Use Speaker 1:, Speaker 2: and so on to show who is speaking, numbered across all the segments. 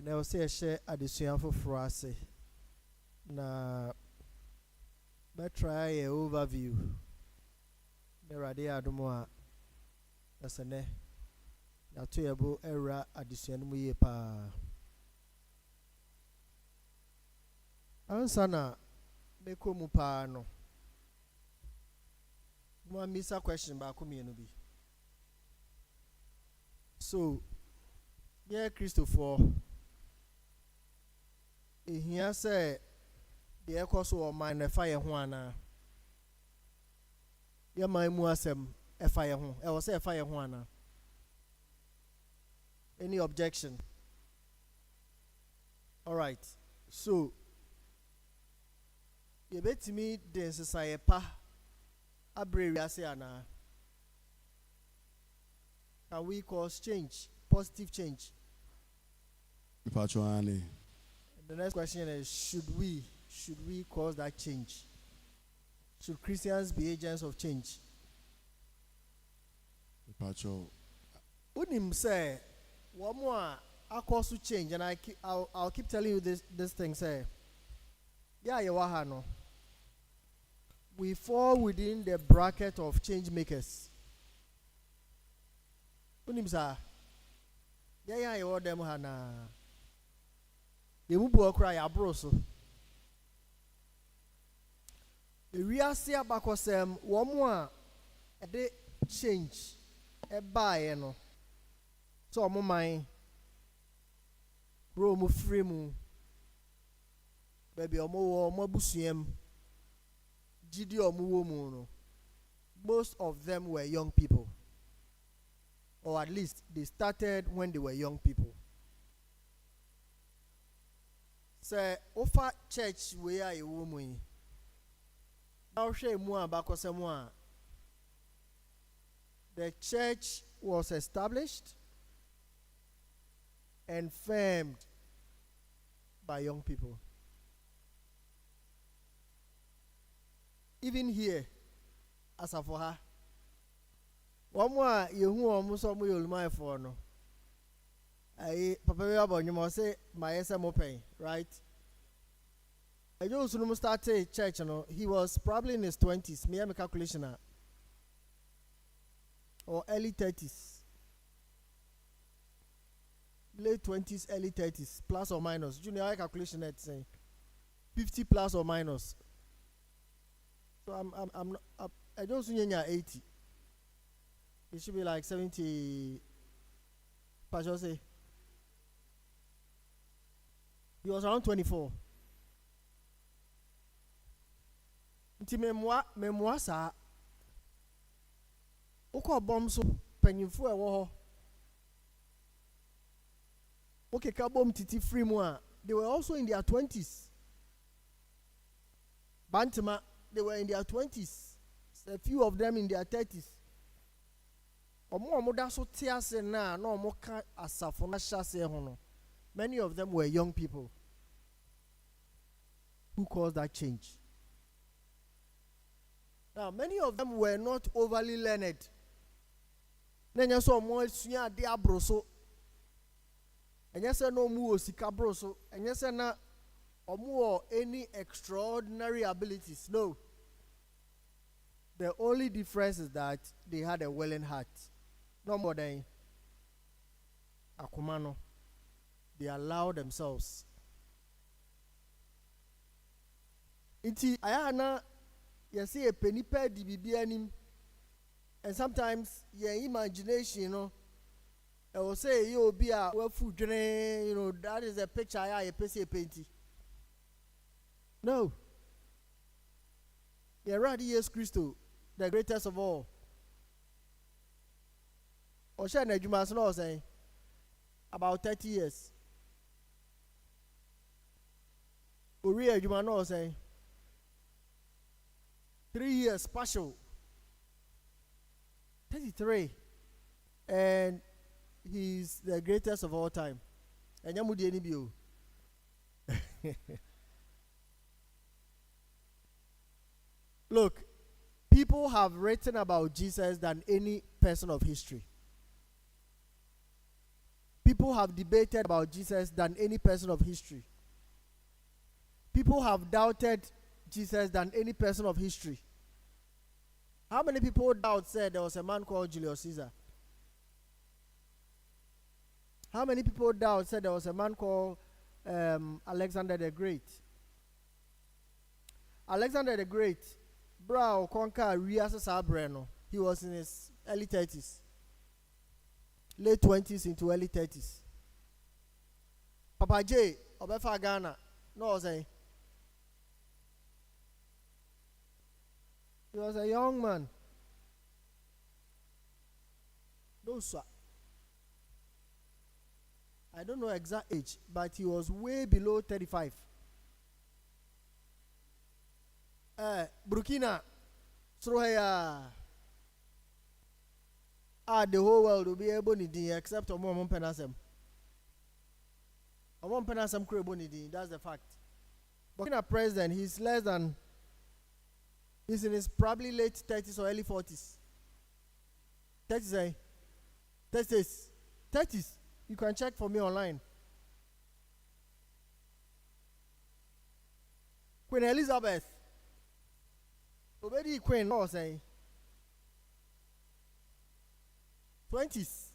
Speaker 1: And I will say a share addition for Frase. Na but try a overview. The radia adumoa. That's a ne. Na to yabo era addition mu pa. Ansana meko mu pa no. Mo misa question ba ko mienu bi. So, yeah, Christopher. He say the echo so mind a fire one. Yeah, my muasem a fire home. I was a fire one. Any objection? All right. So, you bet me the society pa abbreviasiana. Can we cause change, positive change?
Speaker 2: The
Speaker 1: next question is, should we cause that change? Should Christians be agents of change? Unim say, one more, I cause to change, and I'll keep telling you this thing. Say, yeah, you are no. We fall within the bracket of change makers. Unim say, yeah, you are them hana. You move cry abroso. The real see abakosem one more a day change a buy no. So mo mind bro mo free mu baby omo busuem gidi omo mu no. Most of them were young people, or at least they started when they were young people. Say offer church where you woman. Now share more about someone. The church was established and formed by young people. Even here, as for her, one more you who almost saw me my phone. Papa about you must say my SM open, right? I just started church, you know. He was probably in his 20s. Me, I'm a calculation or early 30s, late 20s, early 30s, plus or minus. Junior calculation at saying 50 plus or minus. So I don't see 80. It should be like 70. Pastor say. He was around 24. Nti memoa sa uko bom so panyimfo e wo ho okay ka bom titi free mu a they were also in their 20s. Bantama, they were in their 20s. A few of them in their 30s. Omo da so tiase na omo ka asafo na hyase ho no. Many of them were young people who caused that change. Now, many of them were not overly learned. Nenya so mo suya de abroso. Enya se no mu osika broso. Enya se na omo any extraordinary abilities. No. The only difference is that they had a willing heart. No more than akumano. They allow themselves. Inti ayana you see a penny per DBB and sometimes your imagination, you know, I will say you'll be a well food, you know, that is a picture I painting. No. You're right, yes, Christo, the greatest of all. Or shall you must know saying about 30 years. Uriah, you must know saying 3 years partial. 33. And he's the greatest of all time. And Yamudi Enibio. Look, people have written about Jesus than any person of history. people have debated about Jesus than any person of history. People have doubted Jesus than any person of history. How many people said there was a man called Julius Caesar? How many people said there was a man called Alexander the Great? Alexander the Great, bro, conquer Rias Sabreno. He was in his early 30s, late 20s into early 30s. Papa J, Obefa Ghana, no say. He was a young man. Those I don't know exact age, but he was way below 35. Burkina, Srohaya. The whole world will be able to except Omon Penasem. Omon Penasem Krebonidi, that's the fact. Burkina president, he's in his probably late 30s or early 40s. 30s, 30s. 30s. You can check for me online. Queen Elizabeth. Already Queen, no say. 20s.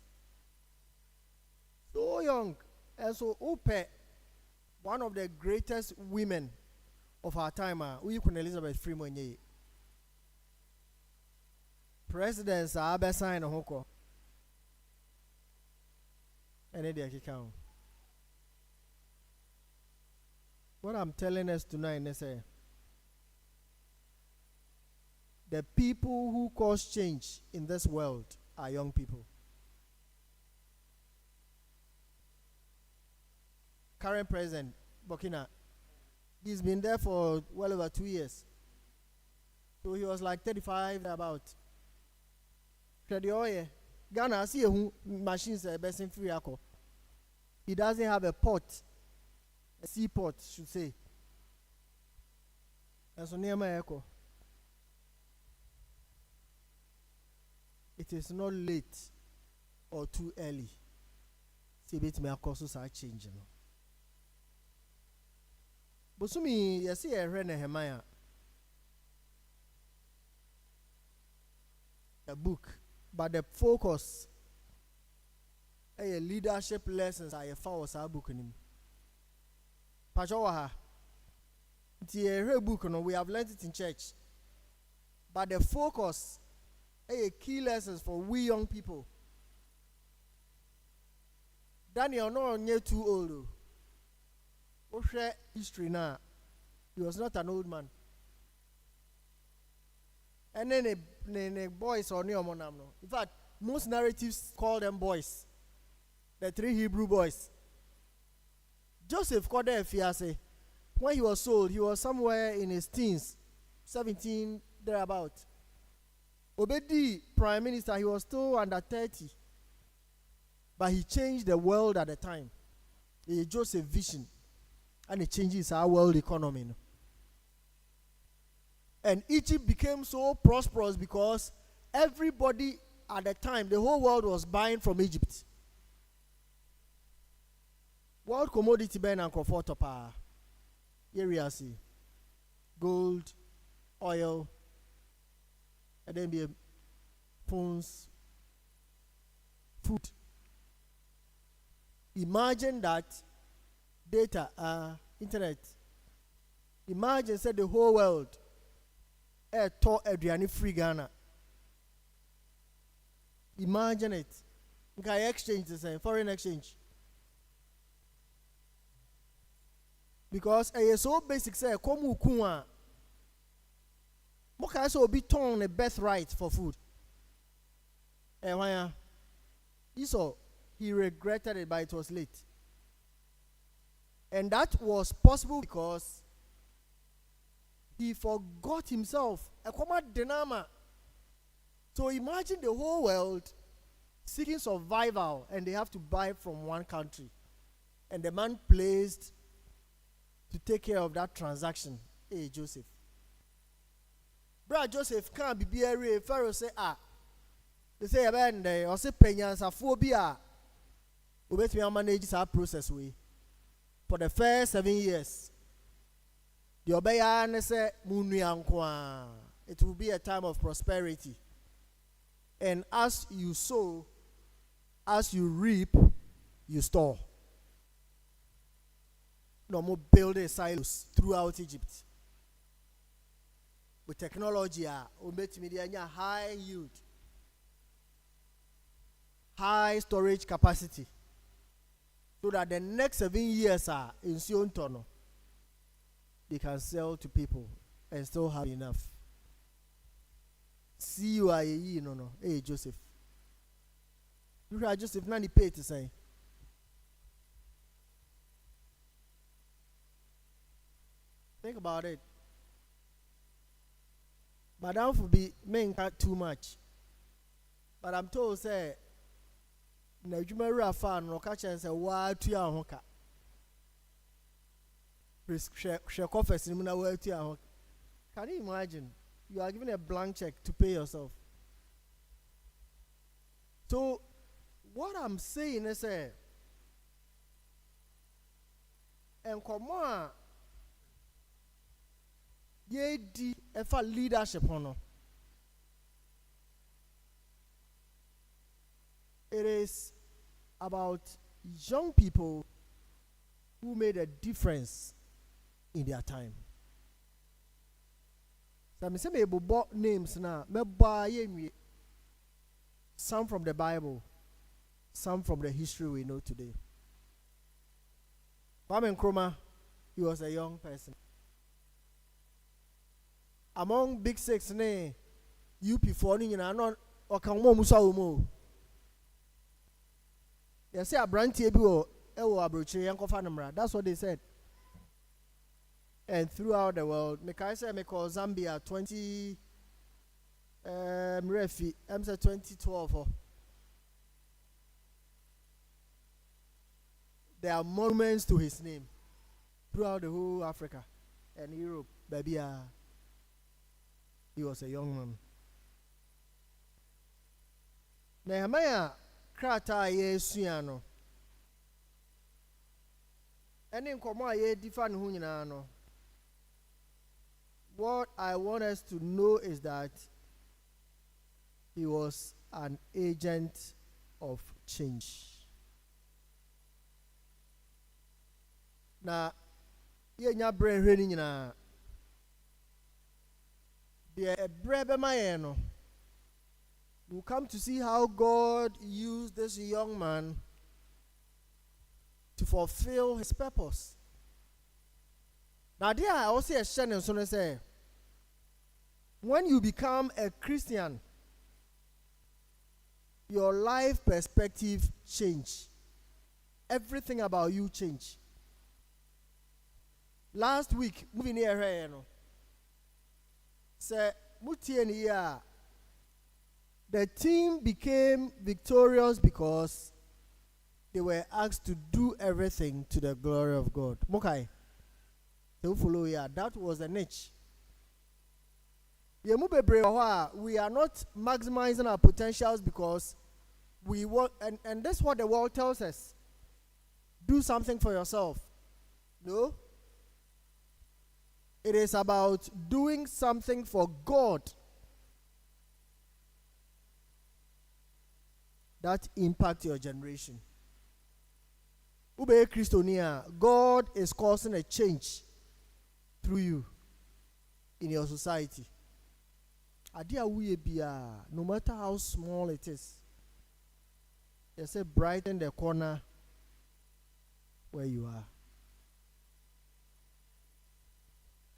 Speaker 1: So young. And so Ope, one of the greatest women of our time, Queen Elizabeth Freeman. Presidents are besign of Hoko. And what I'm telling us tonight is the people who cause change in this world are young people. Current president, Burkina, he's been there for well over 2 years. So he was like 35 about. Ghana, see who machines are best in free. He doesn't have a port, a seaport, should say. And so near my echo. It is not late or too early. See, bit me causes are changing. But so me, you see, I read Nehemiah, a book. But the focus, leadership lessons, I found our book in him. Pachawaha, the book, we have learned it in church. But the focus, key lessons for we young people. Daniel, no, you're too old. Oh, share history now. He was not an old man. And then the boys or near Monamno. In fact, most narratives call them boys. The 3 Hebrew boys. Joseph called them fiancé. When he was sold, he was somewhere in his teens, 17, thereabout. Obedi, prime minister, he was still under 30. But he changed the world at the time. He Joseph vision. And it changes our world economy. And Egypt became so prosperous because everybody at the time, the whole world was buying from Egypt. World commodity buying and comfort of area see gold, oil, and then be phones, food. Imagine that data, internet. Imagine said the whole world to Adriani free Ghana. Imagine it. Okay, exchange the same, foreign exchange. Because it's so basic say komu kuwa. Moka so be torn a birthright for food. Why? Esau, he regretted it, but it was late. And that was possible because he forgot himself. So imagine the whole world seeking survival and they have to buy from one country. And the man placed to take care of that transaction. Hey, Joseph. Brother Joseph can't be a Pharaoh say, They say, or say, penyans a phobia. wait me manage this process way for the first 7 years. The obeya ne se munuankwa. It will be a time of prosperity. And as you sow, as you reap, you store. No more building silos throughout Egypt. With technology, high yield, high storage capacity, so that the next 7 years are in Siontono, they can sell to people and still have enough. See you are no. Hey Joseph. You are Joseph, nani pay to say. Think about it. Madam for be men cut too much. But I'm told say na jumara fan no catch and say wa tu ya hoka. Share confess in na wa tu ya hoka. Can you imagine? You are given a blank check to pay yourself. So what I'm saying is and come on, ye di efa leadership hono. It is about young people who made a difference in their time. So I say me bo names na me ba ye some from the Bible, some from the history we know today. Kwame Nkrumah, he was a young person. Among big six ne UP4 ni nyina no okanwo musa omo. They say abrantie bi o ewo abrochire yankofa namra. That's what they said. And throughout the world, I say me call Zambia 2012. There are monuments to his name throughout the whole Africa and Europe. Baby, he was a young man. Nehemiah krata yesuano. Eni nkomo ye difa ne ho nyina no. What I want us to know is that he was an agent of change. Na ye nya brain hwe ni nyina. The brebe mayeno. We'll come to see how God used this young man to fulfill his purpose. Now there I also a share and so say when you become a Christian, your life perspective change. Everything about you change. Last week, moving here, say the team became victorious because they were asked to do everything to the glory of God. Mokai, they follow here. That was the niche. We are not maximizing our potentials because we want, and that's what the world tells us. Do something for yourself. No. It is about doing something for God that impact your generation. Ube Christonia, God is causing a change through you in your society. Adia we be no matter how small it is. They say brighten the corner where you are.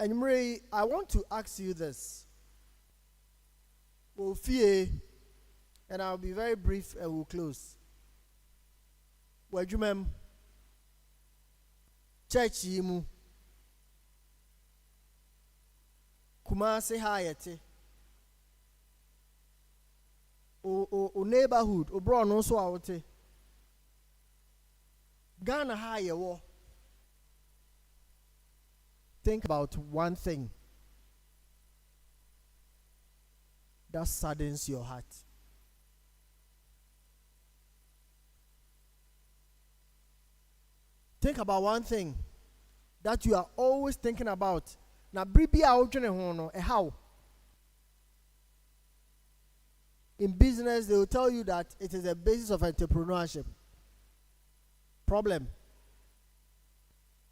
Speaker 1: And Mary, I want to ask you this. We'll fear, and I'll be very brief and we'll close. Where you mem church yimu Kumasi hayete o neighborhood o bro no so awote Ghana higher wo. Think about one thing that saddens your heart. Think about one thing that you are always thinking about. Now, bribi a how. In business, they will tell you that it is a basis of entrepreneurship. Problem.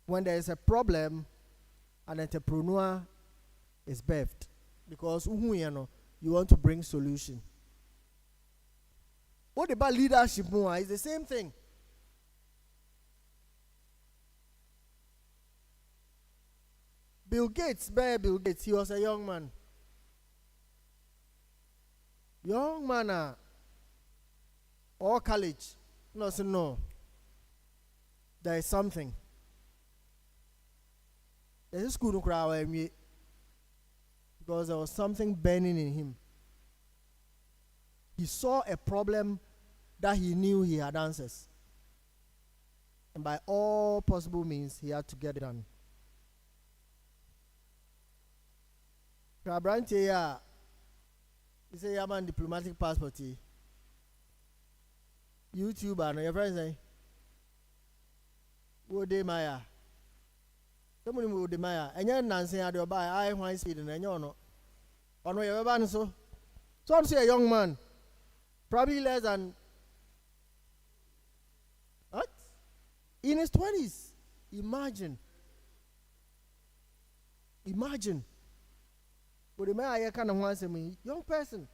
Speaker 1: When there is a problem, an entrepreneur is birthed because you want to bring solution. What about leadership? It's the same thing. Bill Gates, he was a young man. Young man, or college. No. There is something. There's a school crowd because there was something burning in him. He saw a problem that he knew he had answers. And by all possible means, he had to get it done. Krabrantia, he say, I'm on diplomatic passport. YouTuber, no, your friends say, Wode Maya. Somebody Wode Maya. And you're Nancy at your buy, I want speed and you're not. On where you're ban so. So I'm saying a young man, probably less than what? In his 20s. Imagine. But the man I kind of wants me, young person.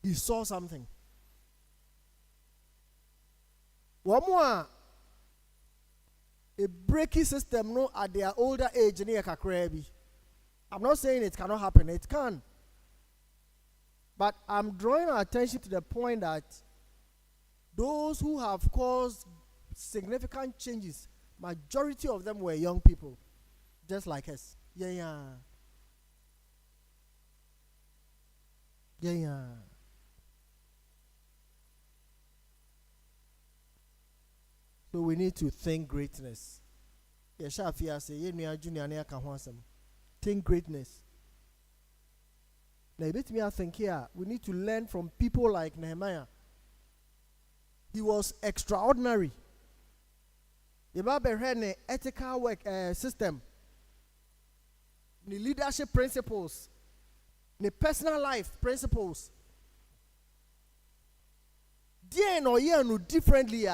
Speaker 1: He saw something. One more. A breaking system no at their older age near Kakrabi. I'm not saying it cannot happen, it can. But I'm drawing our attention to the point that those who have caused significant changes, majority of them were young people, just like us. Yeah. So we need to think greatness. Think greatness. Now, I think here we need to learn from people like Nehemiah. He was extraordinary. The Bible had an ethical work system, the leadership principles, the personal life principles. Dear no year no differently.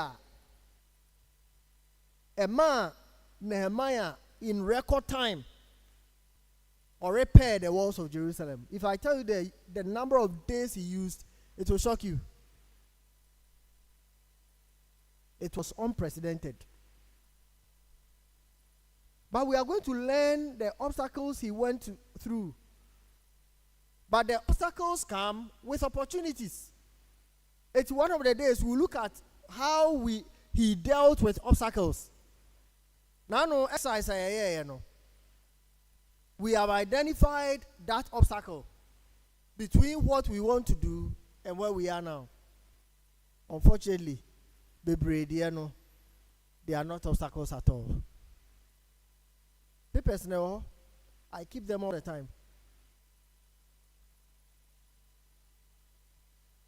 Speaker 1: A man, Nehemiah, in record time, or repair the walls of Jerusalem. If I tell you the number of days he used, it will shock you. It was unprecedented. But we are going to learn the obstacles he went through. But the obstacles come with opportunities. It's one of the days we look at how he dealt with obstacles. Now, no exercise, we have identified that obstacle between what we want to do and where we are now. Unfortunately, Debrah, they are not obstacles at all. Papers now, I keep them all the time.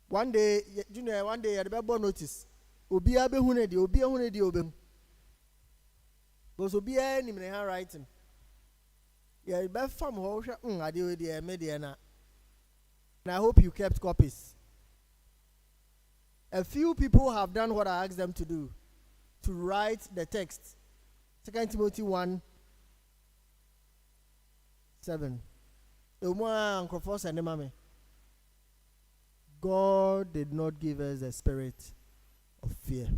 Speaker 1: One day, Junior, I had a bad notice. Obia be hunedi, Obeng. Because Obia in the handwriting. Yeah, you better from Hosha, I deal with the Mediana. And I hope you kept copies. A few people have done what I asked them to do, to write the text. 2 Timothy 1:7. God did not give us a spirit of fear.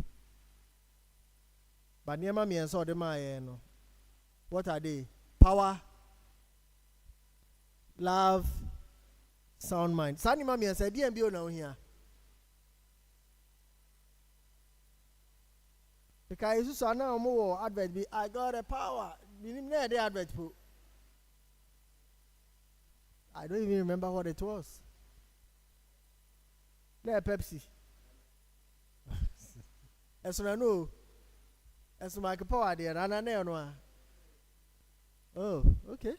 Speaker 1: But near me and saw them. What are they? Power, love, sound mind. Sani mami and said, DMB now here. Because you saw now more advert be I got a power. The advert. I don't even remember what it was. There Pepsi. As I know. As my power there, and I know. Oh, okay.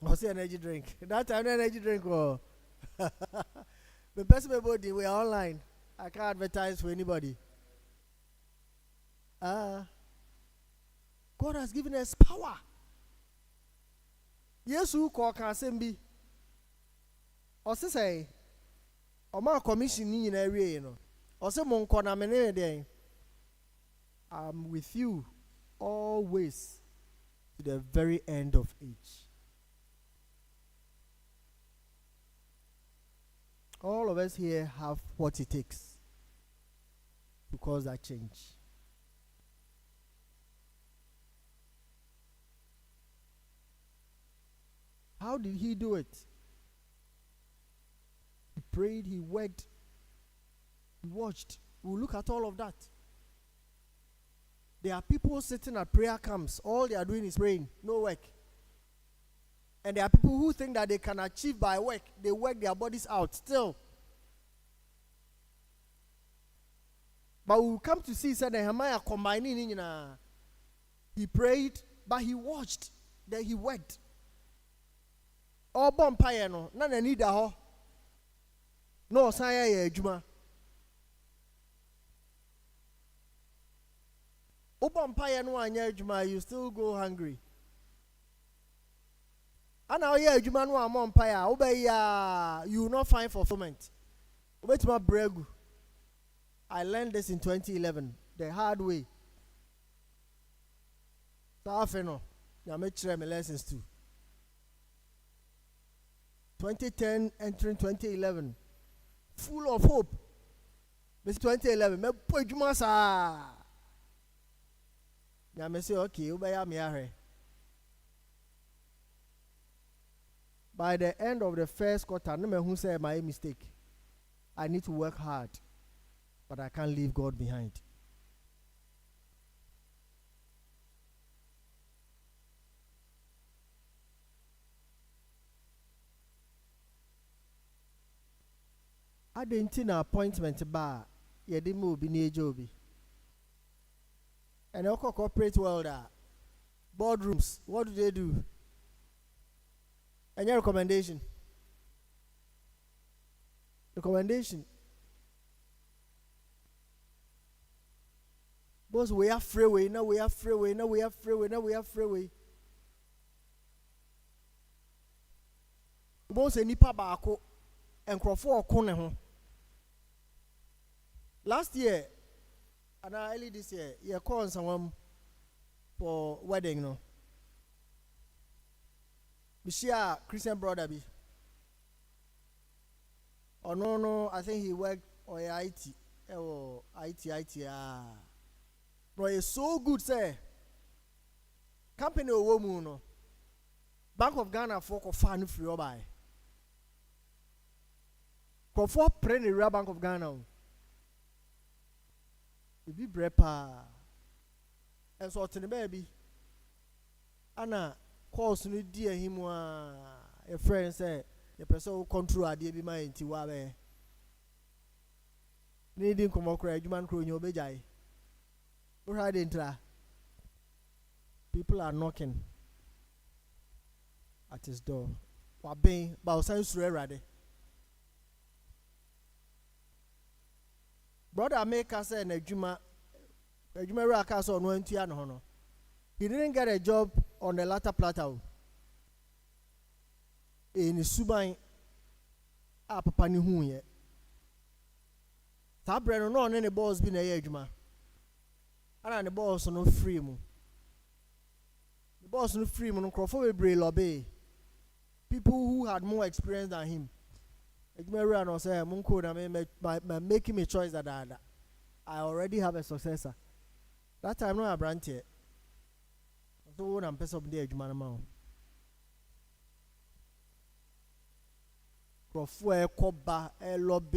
Speaker 1: What's the energy drink? That time energy drink. Oh. The best people we are online. I can't advertise for anybody. God has given us power. Yes, who call can be. Or say, or my commission in area, you know. Or say, Mon Conamene, I'm with you always to the very end of age. All of us here have what it takes to cause that change. How did he do it? He prayed, he worked, he watched. We'll look at all of that. There are people sitting at prayer camps. All they are doing is praying, no work. And there are people who think that they can achieve by work. They work their bodies out still. But we'll come to see, said Nehemiah combining, he prayed, but he watched, then he worked. All bonfire no, none need a ho. No, saya juma. Bonfire no anya juma, you still go hungry. And now yeah, juma no bonfire. Obey you will not find fulfillment. Wait my bregu. I learned this in 2011, the hard way. So I know, I make sure my lessons too. 2010 entering 2011, full of hope. This 2011, me put juma sa. Ya me say okay, ubaya me ahwe. By the end of the first quarter, no me who say my mistake. I need to work hard, but I can't leave God behind. I didn't see an appointment bar. You didn't move in the job. And the corporate world, boardrooms, what do they do? Any recommendation? Recommendation. Boss, we have freeway, now we have freeway, now we have freeway, now we have freeway. Boss, any pabako and crofo corner. Last year, and early this year, you called someone for wedding, no? Bishia Christian brother be. Oh no, I think he worked on IT. Oh, IT. But it's so good, say. Company or woman, no. Bank of Ghana for fan free or buy. For pray the real Bank of Ghana. It be brepa. And so to the baby. Anna calls no dear him a friend say the person who control a dear be my intiwabe. Needing come up cry, you man crow in your bejai. People are knocking at his door. Obeng, but sounds ready. Brother make us say Nejuma Raka on 20 and honor. He didn't get a job on the latter plateau. In Subai, Papa ni hu ye. Tabreno no any boss been a yejuma. And the boss no free mu. The boss no free mu no crofo be lobby. People who had more experience than him. Ejuma no say munko na making me choice that I already have a successor. That time no a branch here. So when I'm person of the ejuma na crofo e koba e lobby